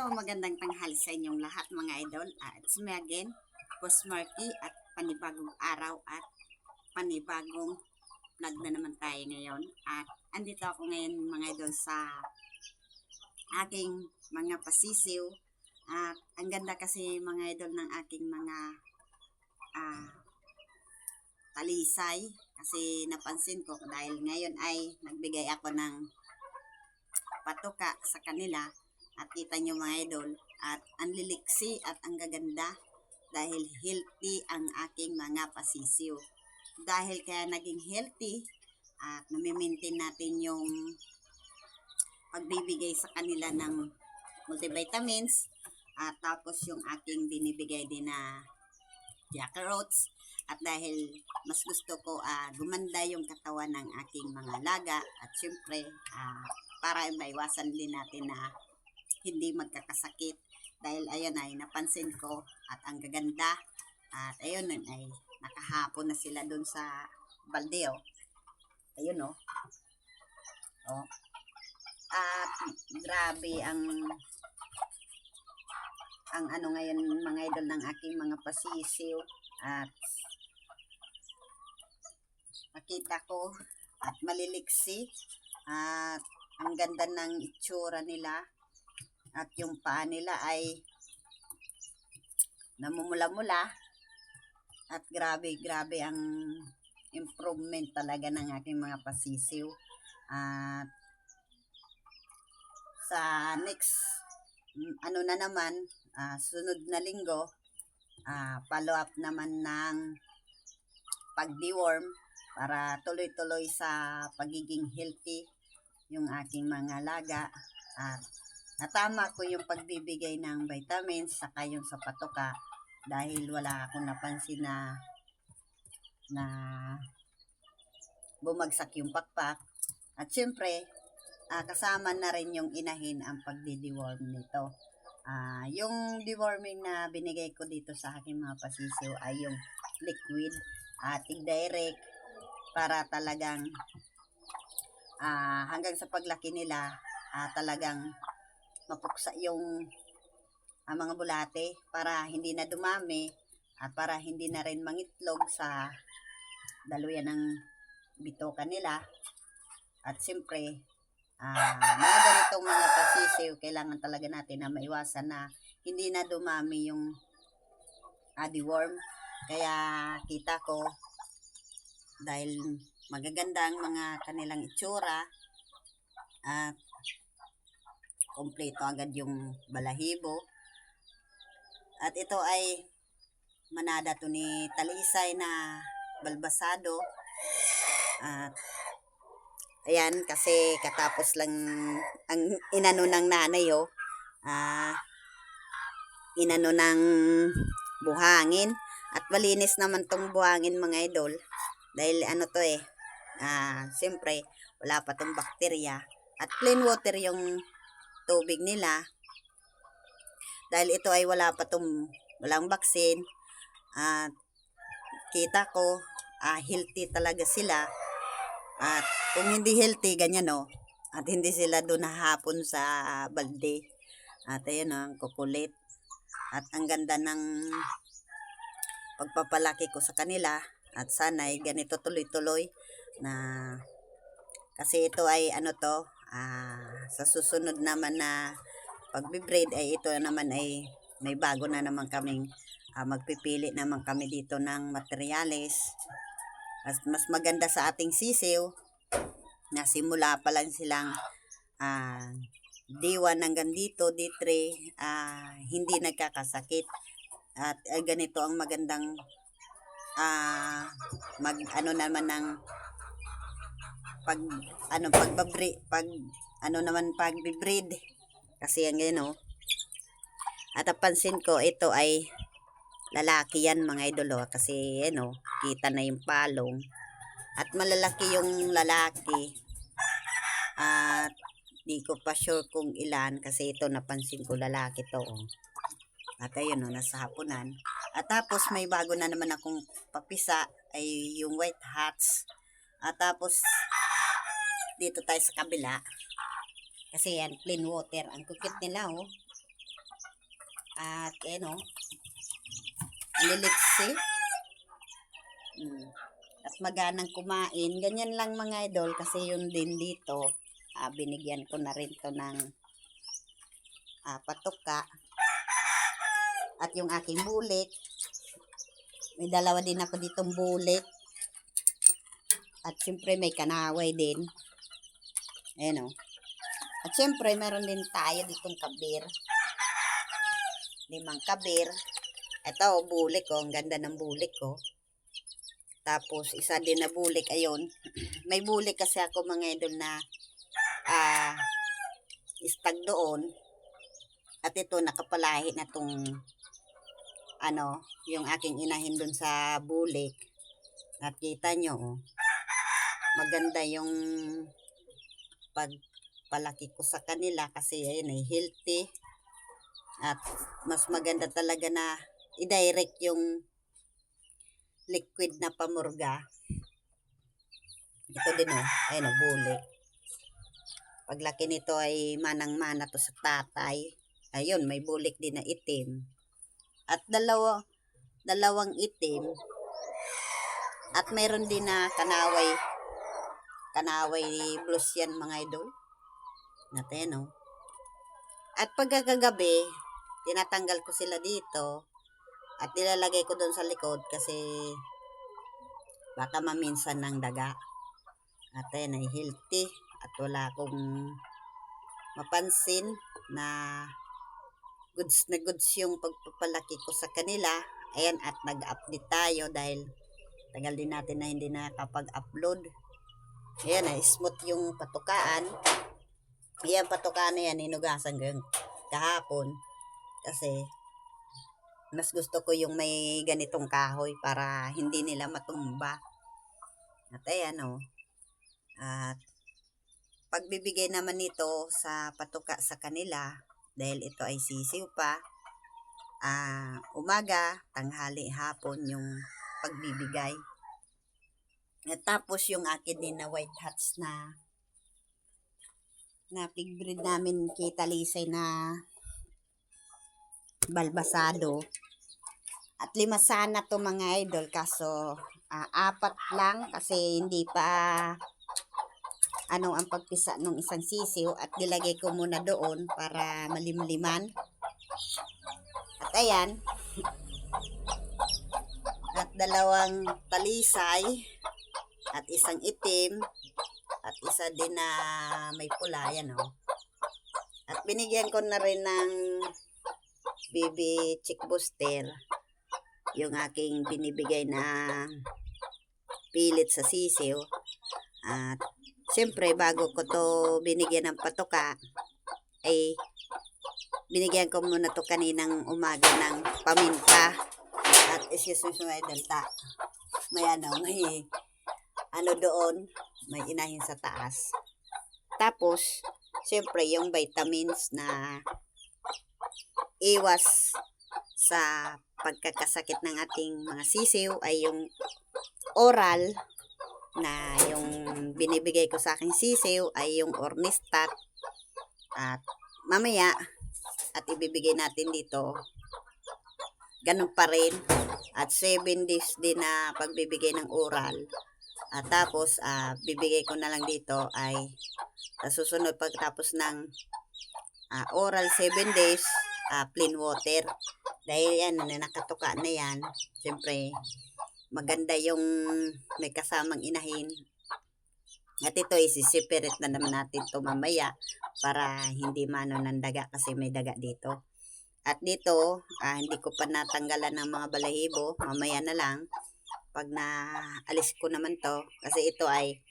Magandang tanghali sa inyong lahat mga idol. It's me again, Boss Marky, at panibagong araw at panibagong vlog na naman tayo ngayon. At andito ako ngayon mga idol sa aking mga pasisiw. At ang ganda kasi mga idol ng aking mga talisay. Kasi napansin ko dahil ngayon ay nagbigay ako ng patuka sa kanila. At kita nyo mga idol, at ang liliksi at ang gaganda dahil healthy ang aking mga pasisiw. Dahil kaya naging healthy at nami-maintain natin yung pagbibigay sa kanila ng multivitamins at tapos yung aking binibigay din na jackarots. At dahil mas gusto ko gumanda yung katawan ng aking mga laga at syempre para maiwasan din natin na hindi magkakasakit dahil ayun ay napansin ko at ang gaganda at ayun ay nakahapon na sila dun sa balde ayun at grabe ang ano ngayon mga idol ng aking mga pasisiw at nakita ko at maliliksi at ang ganda ng itsura nila. At yung paa nila ay namumula-mula at grabe ang improvement talaga ng aking mga pasisiw. At sa next na naman, sunod na linggo, follow up naman ng pag-deworm para tuloy-tuloy sa pagiging healthy yung aking mga laga. At natama ko yung pagbibigay ng vitamins saka yung sa patoka dahil wala akong napansin na bumagsak yung pakpak. At syempre, kasama na rin yung inahin ang pagdi-deworm nito. Yung deworming na binigay ko dito sa aking mga pasisiw ay yung liquid at direct para talagang hanggang sa paglaki nila talagang mapuksa yung mga bulate para hindi na dumami at para hindi na rin mangitlog sa daluyan ng bitoka nila. At siyempre mga ganitong mga pasisiw kailangan talaga natin na maiwasan na hindi na dumami yung deworm. Kaya kita ko dahil magaganda ang mga kanilang itsura at kompleto agad yung balahibo. At ito ay manada to ni talisay na balbasado. At ayan, kasi katapos lang ang inano ng nanay inano ng buhangin. At malinis naman tong buhangin mga idol dahil siyempre wala pa tong bakterya at plain water yung tubig nila dahil ito ay walang vaccine. At kita ko healthy talaga sila. At kung hindi healthy ganyan at hindi sila doon hapon sa balde. At ayun ang kukulit at ang ganda ng pagpapalaki ko sa kanila. At sana ay ganito tuloy-tuloy na kasi ito ay sa susunod naman na pagbe-breed ay ito naman ay may bago na naman kaming magpipili naman kami dito ng materyales. Mas maganda sa ating sisiw na simula pa lang silang D1 hanggang dito, D3 hindi nagkakasakit. At ganito ang magandang pag-breed kasi ang at napansin ko ito ay lalaki yan mga idol kasi kita na yung palong at malalaki yung lalaki at di ko pa sure kung ilan kasi ito napansin ko lalaki to at ayun nasa hapunan. At tapos may bago na naman akong papisa ay yung white hats. At tapos dito tayo sa kabila kasi yan plain water ang kukit nila At liliksi. At maganang kumain. Ganyan lang mga idol kasi yun din dito. Binigyan ko na rin to ng patuka. At yung aking bulik. May dalawa din ako ditong bulik. At siyempre may kanaway din. Ayan o. At siyempre meron din tayo ditong kabir. 5 kabir. Ito bulik ko. Ang ganda ng bulik ko. Tapos isa din na bulik. Ayun. May bulik kasi ako mga idol na istag doon. At ito nakapalahi na tong yung aking inahin dun sa bulik. At kita nyo, maganda yung pagpalaki ko sa kanila kasi ayun ay healthy. At mas maganda talaga na i-direct yung liquid na pamurga. Ito din ayun bulik. Paglaki nito ay manang-mana to sa tatay. Ayun, may bulik din na itim. At dalawang itim. At mayroon din na kanaway blues yan mga idol. Natin At pagkagabi, tinatanggal ko sila dito. At nilalagay ko doon sa likod kasi baka maminsan ng daga. At ayun ay healthy. At wala akong mapansin na goods yung pagpapalaki ko sa kanila. Ayan, at nag-update tayo dahil tagal din natin na hindi nakapag-upload. Ayan, smooth yung patukaan. Ayan, patukaan na yan, hinugasan ko yung kahapon. Kasi mas gusto ko yung may ganitong kahoy para hindi nila matumba. At ayan At pagbibigay naman nito sa patuka sa kanila, dahil ito ay sisiw pa, umaga, tanghali, hapon yung pagbibigay. At tapos yung akin din na white hats na pig breed namin kay Talisay na balbasado. At 5 sana to mga idol, kaso 4 lang kasi hindi pa ang pagpisa ng isang sisiw at nilagay ko muna doon para malimliman. At ayan. At 2 talisay at isang itim at isa din na may pula. Yan At binigyan ko na rin ng baby chick booster yung aking binibigay na pilit sa sisiw. At siyempre, bago ko to binigyan ng patuka, ay binigyan ko muna to kaninang umaga ng paminta. At excuse me mga idol, may doon, may inahin sa taas. Tapos, siyempre, yung vitamins na iwas sa pagkakasakit ng ating mga sisiw ay yung oral na yung binibigay ko sa aking sisiw ay yung Ornistat. At mamaya at ibibigay natin dito ganun pa rin at 7 days din na pagbibigay ng oral. At tapos bibigay ko na lang dito ay sa susunod pagtapos ng oral 7 days plain water. Dahil yan nakatuka na yan, siyempre maganda yung may kasamang inahin. At ito isi-separate na naman natin to mamaya para hindi mano ng daga kasi may daga dito. At dito, hindi ko pa natanggalan ng mga balahibo. Mamaya na lang pag naalis ko naman to. Kasi ito ay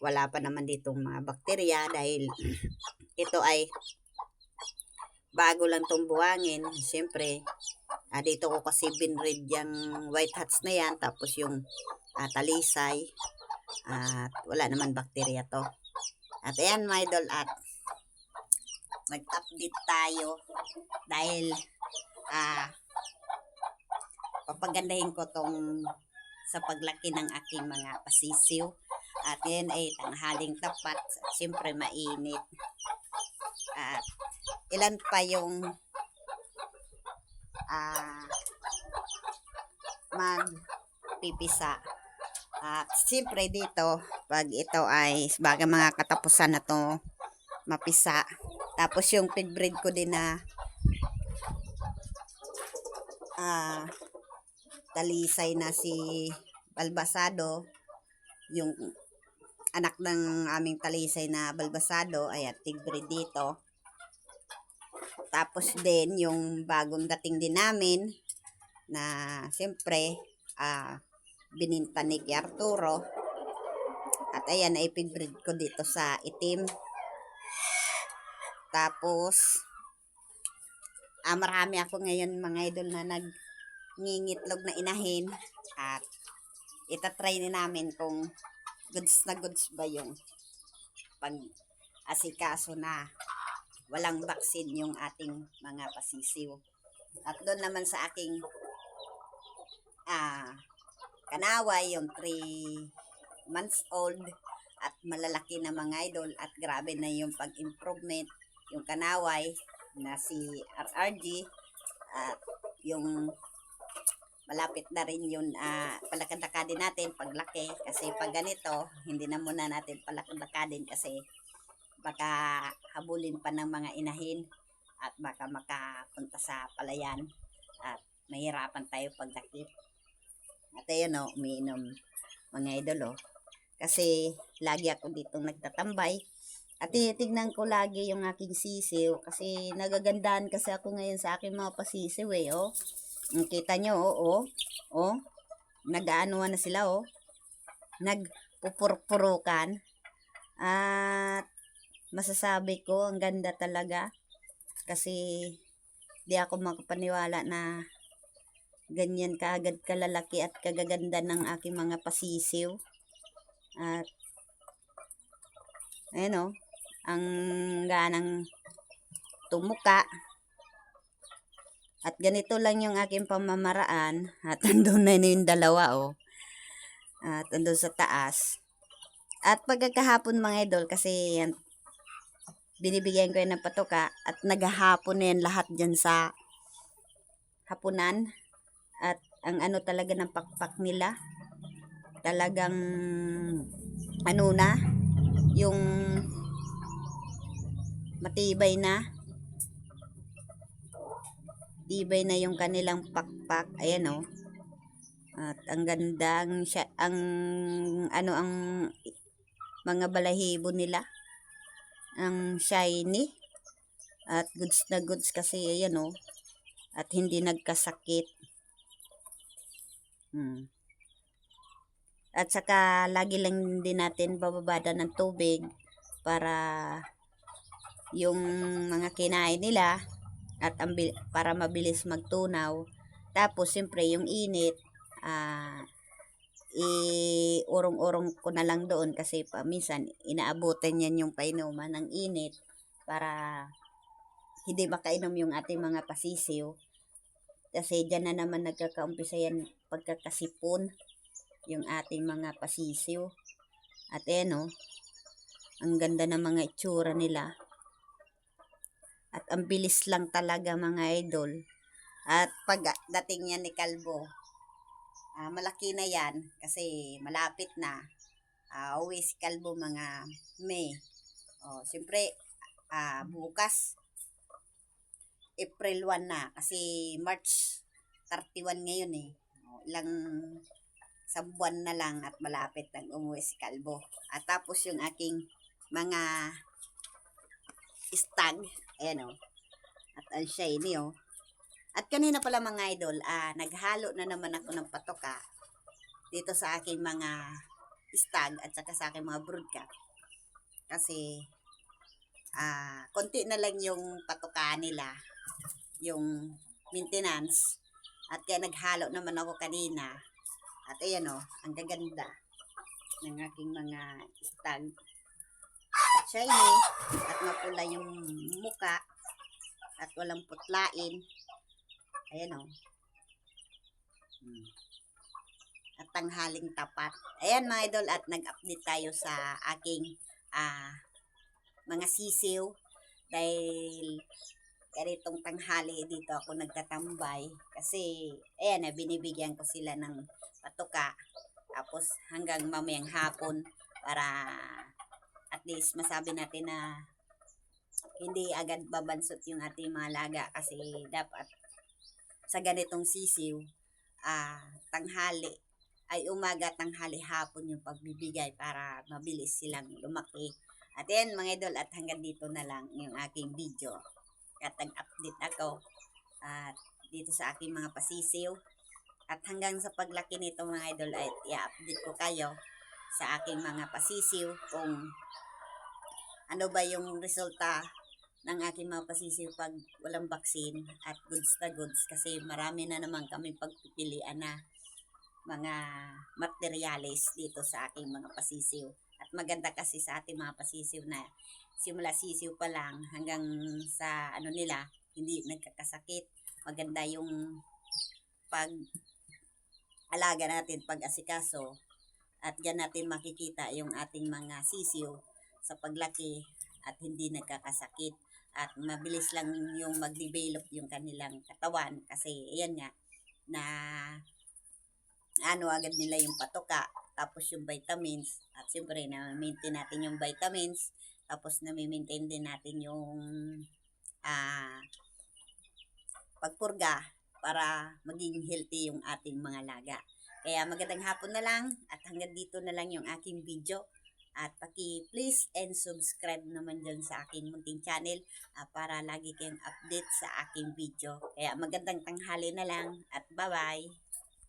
wala pa naman ditong mga bakterya dahil ito ay bago lang tong buwangin. Siyempre, dito ko kasi binread yung white hats na yan. Tapos yung talisay. At wala naman bakterya to. At ayan mga idol, at nag-update tayo dahil papagandahin ko tong sa paglaki ng aking mga pasisiw. At yan ay tanghaling tapat. Siyempre mainit. At ilan pa yung magpipisa. At siyempre dito, pag ito ay baga mga katapusan na to mapisa. Tapos yung pig breed ko din na talisay na si Balbasado, yung anak ng aming talisay na Balbasado, ayan, pig breed dito. Tapos din yung bagong dating din namin na siyempre bininta ni Arturo. At ayan, ay pig-breed ko dito sa itim. Tapos, marami ako ngayon mga idol na nagningitlog na inahin. At itatry ni namin kung goods na goods ba yung pag-asikaso na walang baksin yung ating mga pasisiw. At doon naman sa aking kanaway, yung 3 months old at malalaki na mga idol, at grabe na yung pag-improvement yung kanaway na si RRG, at yung malapit na rin yun palakad-lakadin natin paglaki, kasi pag ganito hindi na muna natin palakad-lakadin kasi baka habulin pa ng mga inahin at baka makapunta sa palayan at mahirapan tayo pagdakip. At ayun umiinom mga idol kasi lagi ako dito nagtatambay at tinitignan ko lagi yung aking sisiw kasi nagagandahan kasi ako ngayon sa aking mga pasisiw Kita nyo nag-aanuhan na sila nagpupurpurukan at masasabi ko ang ganda talaga kasi di ako makapaniwala na ganyan kaagad kalalaki at kagaganda ng aking mga pasisiw. At ayun ang ganang tumuka. At ganito lang yung aking pamamaraan. At andun na yung dalawa At andun sa taas. At pagkakahapon mga idol, kasi yan, binibigyan ko yan ng patuka at naghahapon na yan lahat dyan sa hapunan. At ang talaga ng pakpak nila, talagang yung matibay na yung kanilang pakpak. Ayan at ang gandang ang mga balahibo nila ang shiny at goods na goods kasi ayan at hindi nagkasakit. At saka lagi lang din natin bababada ng tubig para yung mga kinain nila at para mabilis magtunaw. Tapos siyempre yung init urong-urong ko na lang doon kasi minsan inaabutan yan yung painuman ng init para hindi makainom yung ating mga pasisiw. Kasi dyan na naman nagkakaumpisa yan pagkakasipon yung ating mga pasisiw. At ang ganda ng mga itsura nila. At ang bilis lang talaga mga idol. At pagdating yan ni Kalbo, malaki na yan kasi malapit na. Uwi si Kalbo mga May. Siyempre, bukas April 1 na kasi March 31 ngayon ilang sa buwan na lang at malapit nang umuwi si Kalbo. At tapos yung aking mga stag, ayan at ang shiny At kanina pala mga idol, naghalo na naman ako ng patoka dito sa aking mga stag at saka sa aking mga broodcat. Kasi konti na lang yung patoka nila, yung maintenance. At kaya naghalo naman ako kanina. At ayan ang gaganda ng aking mga stag. At shiny, at mapula yung muka, at walang putlain. Ayan at tanghaling tapat. Ayan mga idol, at nag-update tayo sa aking mga sisiw dahil ganitong tanghali dito ako nagtatambay kasi ayan na binibigyan ko sila ng patuka tapos hanggang mamayang hapon para at least masabi natin na hindi agad babansot yung ating mga laga kasi dapat sa ganitong sisiw tanghali ay umaga, tanghali, hapon yung pagbibigay para mabilis silang lumaki. At yan mga idol, at hanggang dito na lang yung aking video. At nag-update ako at dito sa aking mga pasisiw. At hanggang sa paglaki nito mga idol ay i-update ko kayo sa aking mga pasisiw kung ano ba yung resulta ng aking mga pasisiw pag walang vaccine at goods na goods kasi marami na naman kami pagpipilian na mga materyales dito sa aking mga pasisiw. At maganda kasi sa ating mga pasisiw na simula sisiw pa lang hanggang sa ano nila, hindi nagkakasakit. Maganda yung pag-alaga natin, pag-asikaso. At dyan natin makikita yung ating mga sisiw sa paglaki at hindi nagkakasakit. At mabilis lang yung mag-develop yung kanilang katawan kasi yan nga na agad nila yung patoka, tapos yung vitamins, at siyempre na-maintain natin yung vitamins, tapos na-maintain din natin yung pagpurga para maging healthy yung ating mga laga. Kaya magandang hapon na lang at hanggang dito na lang yung aking video. At please and subscribe naman dyan sa aking munting channel para lagi kayong update sa aking video. Kaya magandang tanghali na lang at bye-bye!